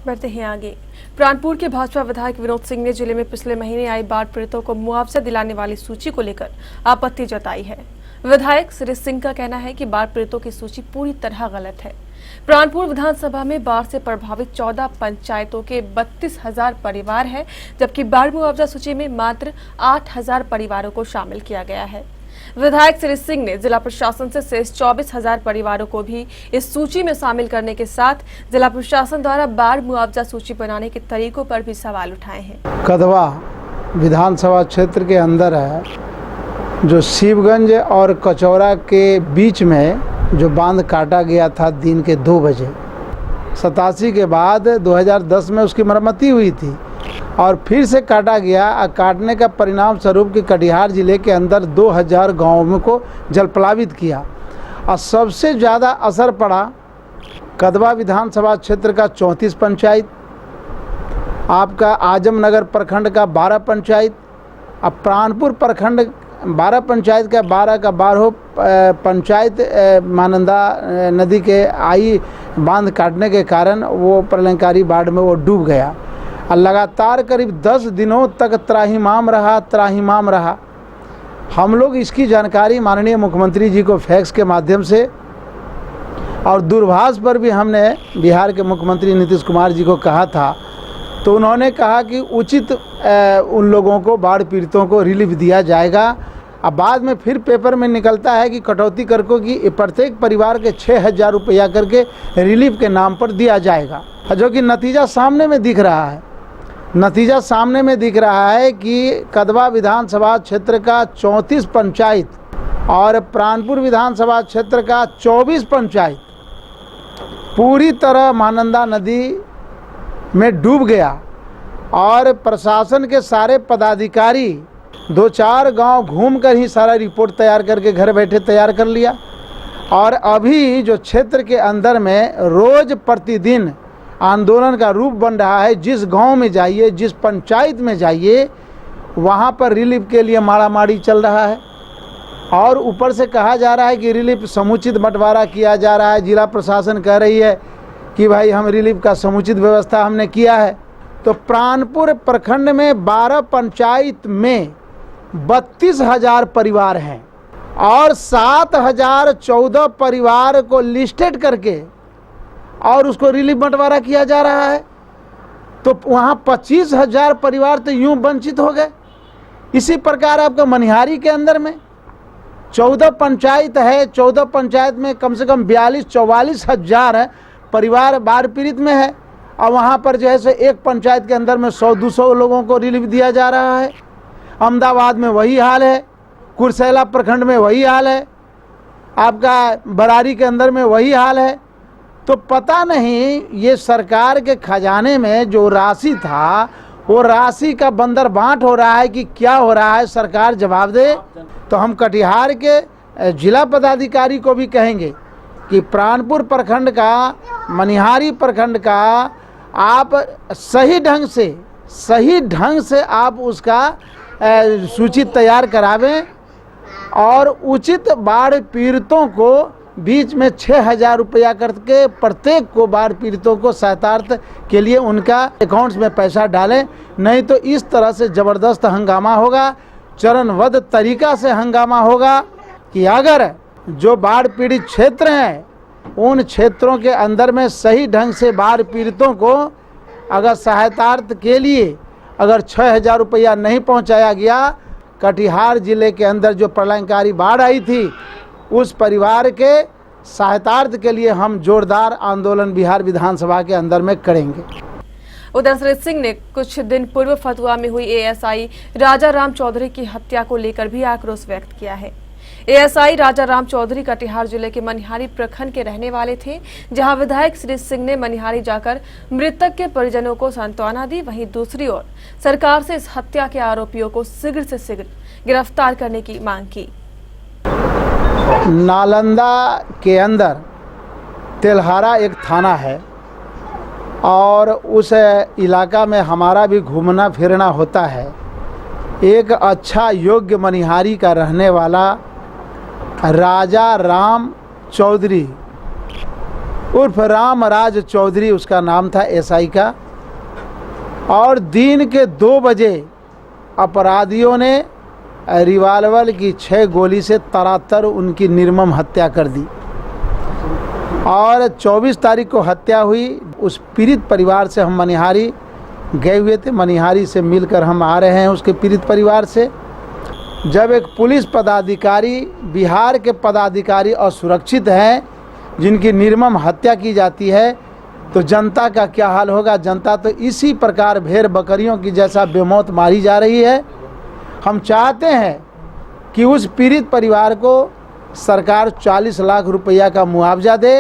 बढ़ते हैं आगे। प्राणपुर के भाजपा विधायक विनोद सिंह ने जिले में पिछले महीने आई बाढ़ पीड़ितों को मुआवजा दिलाने वाली सूची को लेकर आपत्ति जताई है। विधायक श्री सिंह का कहना है कि बाढ़ पीड़ितों की सूची पूरी तरह गलत है। प्राणपुर विधानसभा में बाढ़ से प्रभावित 14 पंचायतों के 32,000 परिवार हैं, जबकि बाढ़ मुआवजा सूची में मात्र 8,000 परिवारों को शामिल किया गया है। विधायक श्री सिंह ने जिला प्रशासन से शेष 24,000 परिवारों को भी इस सूची में शामिल करने के साथ जिला प्रशासन द्वारा बाढ़ मुआवजा सूची बनाने के तरीकों पर भी सवाल उठाए हैं। कदवा विधानसभा क्षेत्र के अंदर है, जो शिवगंज और कचौरा के बीच में जो बांध काटा गया था दिन के 2 बजे। 87 के बाद 2010 में उसकी मरम्मती हुई थी और फिर से काटा गया। काटने का परिणाम स्वरूप कि कटिहार जिले के अंदर 2000 गाँवों को जलप्लावित किया और सबसे ज़्यादा असर पड़ा कदवा विधानसभा क्षेत्र का 34 पंचायत, आपका आजमनगर प्रखंड का 12 पंचायत, अब प्राणपुर प्रखंड 12 पंचायत का 12 पंचायत महानंदा नदी के आई बांध काटने के कारण वो प्रलयंकारी बाढ़ में वो डूब गया और लगातार करीब 10 दिनों तक त्राहिमाम रहा। हम लोग इसकी जानकारी माननीय मुख्यमंत्री जी को फैक्स के माध्यम से और दूरभाष पर भी हमने बिहार के मुख्यमंत्री नीतीश कुमार जी को कहा था, तो उन्होंने कहा कि उचित उन लोगों को बाढ़ पीड़ितों को रिलीफ दिया जाएगा। अब बाद में फिर पेपर में निकलता है कि कटौती करको कि प्रत्येक परिवार के 6,000 रुपया करके रिलीफ के नाम पर दिया जाएगा, जो कि नतीजा सामने में दिख रहा है। नतीजा सामने में दिख रहा है कि कदवा विधानसभा क्षेत्र का 34 पंचायत और प्राणपुर विधानसभा क्षेत्र का 24 पंचायत पूरी तरह महानंदा नदी में डूब गया और प्रशासन के सारे पदाधिकारी 2-4 गांव घूमकर ही सारा रिपोर्ट तैयार करके घर बैठे तैयार कर लिया। और अभी जो क्षेत्र के अंदर में रोज प्रतिदिन आंदोलन का रूप बन रहा है। जिस गांव में जाइए, जिस पंचायत में जाइए, वहां पर रिलीफ के लिए मारामारी चल रहा है और ऊपर से कहा जा रहा है कि रिलीफ समुचित बंटवारा किया जा रहा है। जिला प्रशासन कह रही है कि भाई हम रिलीफ का समुचित व्यवस्था हमने किया है। तो प्राणपुर प्रखंड में 12 पंचायत में 32,000 परिवार हैं और 7,014 परिवार को लिस्टेड करके और उसको रिलीफ बंटवारा किया जा रहा है। तो वहाँ 25,000 परिवार तो यूं वंचित हो गए। इसी प्रकार आपका मनिहारी के अंदर में 14 पंचायत है, 14 पंचायत में कम से कम 42-44 हज़ार परिवार बाढ़ पीड़ित में है और वहाँ पर जो है सो एक पंचायत के अंदर में 100-200 लोगों को रिलीफ दिया जा रहा है। अहमदाबाद में वही हाल है, कुर्सेला प्रखंड में वही हाल है, आपका बरारी के अंदर में वही हाल है। तो पता नहीं ये सरकार के खजाने में जो राशि था वो राशि का बंदर बांट हो रहा है कि क्या हो रहा है, सरकार जवाब दे। तो हम कटिहार के जिला पदाधिकारी को भी कहेंगे कि प्राणपुर प्रखंड का, मनिहारी प्रखंड का आप सही ढंग से आप उसका सूची तैयार करावें और उचित बाढ़ पीड़ितों को बीच में 6,000 रुपया करके प्रत्येक को बाढ़ पीड़ितों को सहायतार्थ के लिए उनका अकाउंट्स में पैसा डालें। नहीं तो इस तरह से ज़बरदस्त हंगामा होगा, चरणबद्ध तरीका से हंगामा होगा कि अगर जो बाढ़ पीड़ित क्षेत्र हैं उन क्षेत्रों के अंदर में सही ढंग से बाढ़ पीड़ितों को अगर सहायतार्थ के लिए अगर 6,000 रुपया नहीं पहुंचाया गया, कटिहार जिले के अंदर जो प्रलयंकारी बाढ़ आई थी उस परिवार के सहायतार्थ के लिए हम जोरदार आंदोलन बिहार विधानसभा के अंदर में करेंगे। उधर श्री सिंह ने कुछ दिन पूर्व फतुहा में हुई एएसआई राजा राम चौधरी की हत्या को लेकर भी आक्रोश व्यक्त किया है। एएसआई राजा राम चौधरी कटिहार जिले के मनिहारी प्रखंड के रहने वाले थे, जहां विधायक श्री सिंह ने मनिहारी जाकर मृतक के परिजनों को सांत्वना दी। वहीं दूसरी ओर सरकार से इस हत्या के आरोपियों को शीघ्र से शीघ्र गिरफ्तार करने की मांग की। नालंदा के अंदर तेल्हारा एक थाना है और उस इलाका में हमारा भी घूमना फिरना होता है। एक अच्छा योग्य मनिहारी का रहने वाला राजा राम चौधरी उर्फ रामराज चौधरी उसका नाम था एसआई का। और दिन के 2 बजे अपराधियों ने रिवाल्वर की 6 गोली से तरातर उनकी निर्मम हत्या कर दी। और 24 तारीख को हत्या हुई। उस पीड़ित परिवार से हम मनिहारी गए हुए थे, मनिहारी से मिलकर हम आ रहे हैं उसके पीड़ित परिवार से। जब एक पुलिस पदाधिकारी, बिहार के पदाधिकारी असुरक्षित हैं, जिनकी निर्मम हत्या की जाती है, तो जनता का क्या हाल होगा। जनता तो इसी प्रकार भेड़ बकरियों की जैसा बेमौत मारी जा रही है। हम चाहते हैं कि उस पीड़ित परिवार को सरकार 40 लाख रुपया का मुआवजा दे